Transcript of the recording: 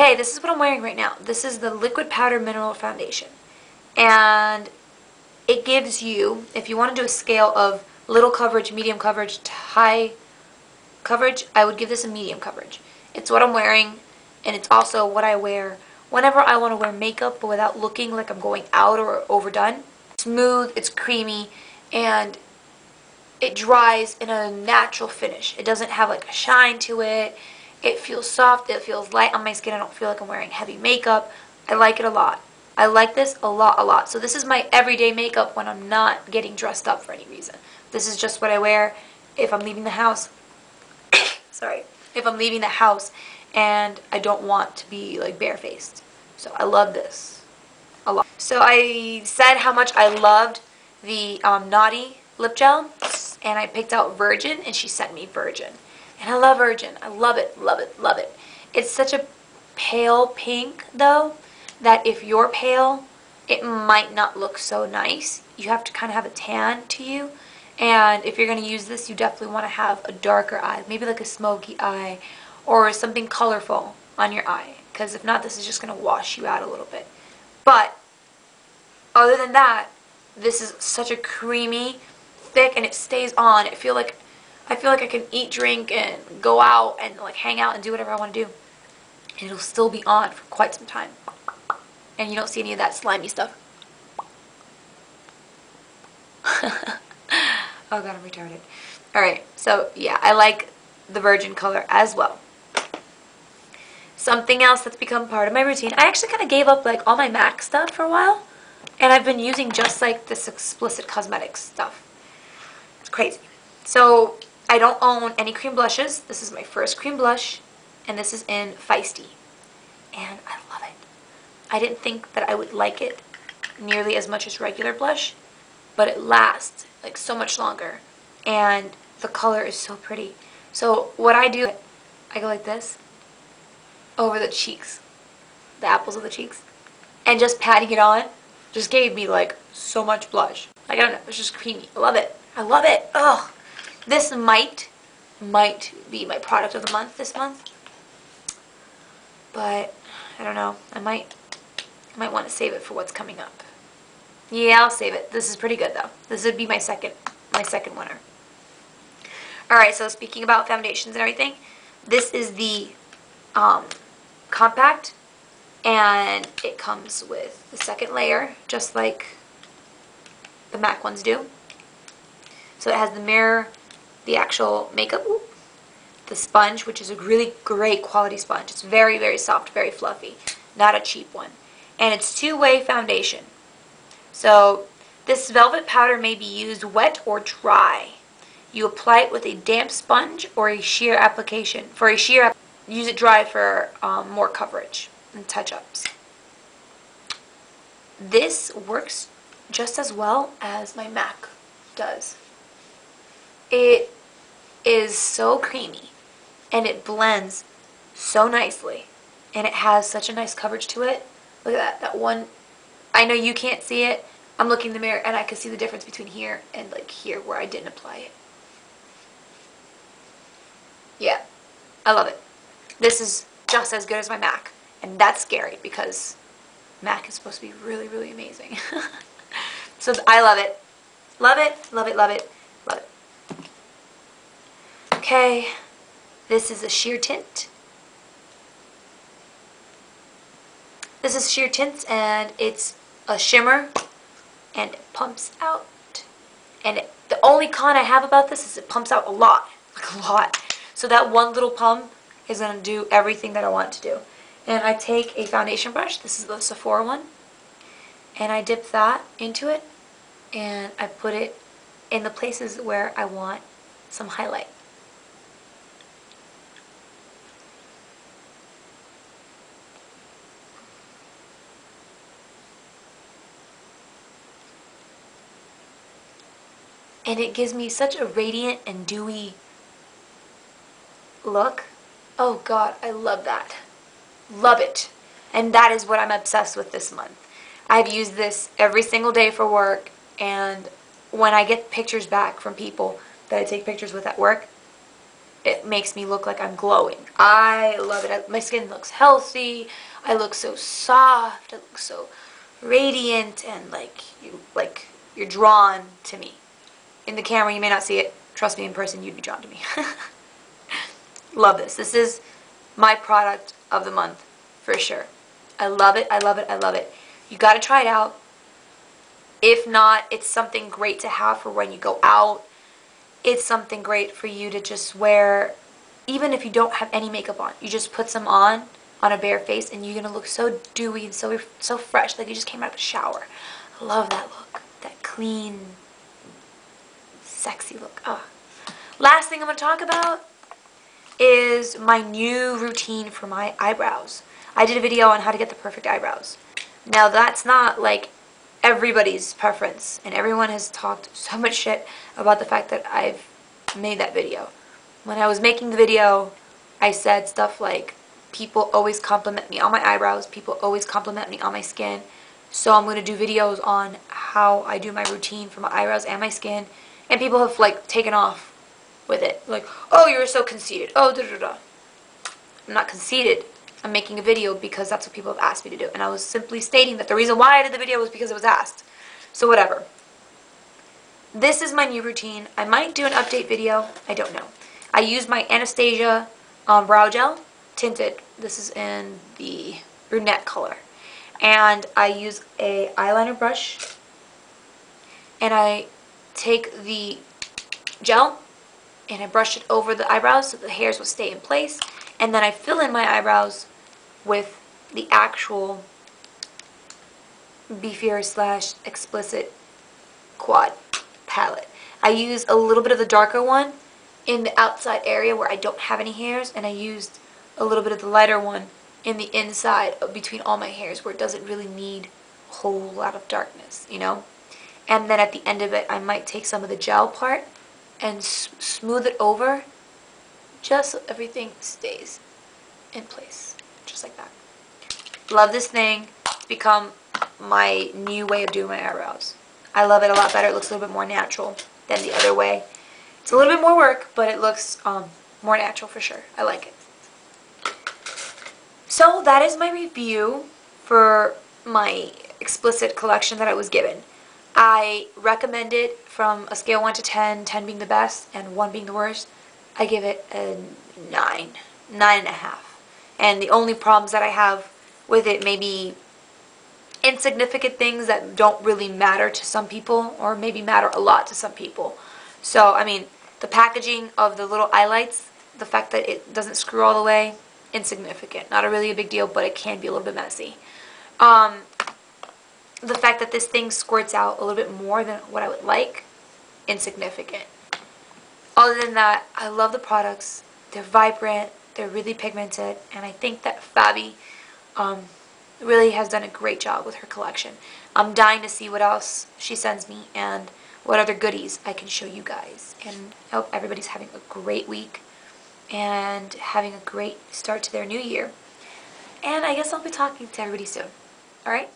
Okay, this is what I'm wearing right now. This is the Liquid Powder Mineral Foundation. And it gives you, if you want to do a scale of little coverage, medium coverage, to high coverage, I would give this a medium coverage. It's what I'm wearing, and it's also what I wear whenever I want to wear makeup but without looking like I'm going out or overdone. Smooth, it's creamy, and it dries in a natural finish. It doesn't have like a shine to it. It feels soft, it feels light on my skin. I don't feel like I'm wearing heavy makeup. I like it a lot. I like this a lot. So this is my everyday makeup when I'm not getting dressed up for any reason. This is just what I wear if I'm leaving the house. Sorry. If I'm leaving the house and I don't want to be like barefaced. So I love this a lot. So I said how much I loved the Naughty lip gel, and I picked out Virgin, and she sent me Virgin. And I love Virgin. I love it. It's such a pale pink, though, that if you're pale, it might not look so nice. You have to kind of have a tan to you. And if you're going to use this, you definitely want to have a darker eye. Maybe like a smoky eye or something colorful on your eye. Because if not, this is just going to wash you out a little bit. But other than that, this is such a creamy, thick, and it stays on. I feel like I can eat, drink, and go out and like hang out and do whatever I want to do, and it'll still be on for quite some time. And you don't see any of that slimy stuff. Oh god, I'm retarded. Alright, so yeah, I like the Virgin color as well. Something else that's become part of my routine. I actually kind of gave up like all my MAC stuff for a while, and I've been using just like this Explicit Cosmetics stuff. It's crazy. So I don't own any cream blushes. This is my first cream blush, and this is in Feisty, and I love it. I didn't think that I would like it nearly as much as regular blush, but it lasts like so much longer, and the color is so pretty. So what I do, I go like this over the cheeks, the apples of the cheeks, and just patting it on just gave me like so much blush. Like, I don't know, it's just creamy. I love it. I love it. Ugh. This might be my product of the month this month, but I don't know. I might want to save it for what's coming up. Yeah, I'll save it. This is pretty good though. This would be my second winner. Alright, so speaking about foundations and everything, this is the compact, and it comes with the second layer, just like the MAC ones do. So it has the mirror, the actual makeup, the sponge, which is a really great quality sponge. It's very, very soft, very fluffy, not a cheap one. And it's two-way foundation. So this velvet powder may be used wet or dry. You apply it with a damp sponge or a sheer application. Use it dry for more coverage and touch-ups. This works just as well as my MAC does. It is so creamy, and it blends so nicely, and it has such a nice coverage to it. Look at that one. I know you can't see it. I'm looking in the mirror, and I can see the difference between here and like here where I didn't apply it. Yeah, I love it. This is just as good as my MAC, and that's scary because MAC is supposed to be really, really amazing. So I love it. Love it, love it, love it, love it. Okay, this is a sheer tint. This is sheer tints, and it's a shimmer, and it pumps out. And the only con I have about this is it pumps out a lot, like a lot. So that one little pump is going to do everything that I want it to do. And I take a foundation brush, this is the Sephora one, and I dip that into it, and I put it in the places where I want some highlight. And it gives me such a radiant and dewy look. Oh god, I love that. Love it. And that is what I'm obsessed with this month. I've used this every single day for work, and when I get pictures back from people that I take pictures with at work, it makes me look like I'm glowing. I love it. My skin looks healthy. I look so soft. I look so radiant, and like you're drawn to me. In the camera, you may not see it. Trust me, in person, you'd be drawn to me. Love this. This is my product of the month for sure. I love it. I love it. I love it. You got to try it out. If not, it's something great to have for when you go out. It's something great for you to just wear, even if you don't have any makeup on. You just put some on a bare face, and you're going to look so dewy and so fresh, like you just came out of a shower. I love that look. That clean, sexy look. Oh. Last thing I'm going to talk about is my new routine for my eyebrows. I did a video on how to get the perfect eyebrows. Now, that's not like everybody's preference, and everyone has talked so much shit about the fact that I've made that video. When I was making the video, I said stuff like, people always compliment me on my eyebrows, people always compliment me on my skin, so I'm going to do videos on how I do my routine for my eyebrows and my skin, and people have like taken off with it, like, oh, you're so conceited, oh, da da da. I'm not conceited. I'm making a video because that's what people have asked me to do. And I was simply stating that the reason why I did the video was because it was asked. So whatever. This is my new routine. I might do an update video. I don't know. I use my Anastasia brow gel, tinted. This is in the brunette color. And I use a eyeliner brush. And I take the gel and I brush it over the eyebrows so the hairs will stay in place. And then I fill in my eyebrows with the actual befierce / XPLICIT quad palette. I use a little bit of the darker one in the outside area where I don't have any hairs, and I used a little bit of the lighter one in the inside between all my hairs where it doesn't really need a whole lot of darkness, you know? And then at the end of it, I might take some of the gel part and smooth it over just so everything stays in place, just like that. Love this thing. It's become my new way of doing my eyebrows. I love it a lot better. It looks a little bit more natural than the other way. It's a little bit more work, but it looks more natural for sure. I like it. So that is my review for my XPLICIT collection that I was given. I recommend it from a scale 1 to 10, 10 being the best and 1 being the worst. I give it a 9, 9.5. And the only problems that I have with it may be insignificant things that don't really matter to some people, or maybe matter a lot to some people. So, I mean, the packaging of the little eyelights, the fact that it doesn't screw all the way, insignificant. Not really a big deal, but it can be a little bit messy. The fact that this thing squirts out a little bit more than what I would like, insignificant. Other than that, I love the products. They're vibrant, they're really pigmented, and I think that Fabi really has done a great job with her collection. I'm dying to see what else she sends me and what other goodies I can show you guys. And I hope everybody's having a great week and having a great start to their new year. And I guess I'll be talking to everybody soon. Alright?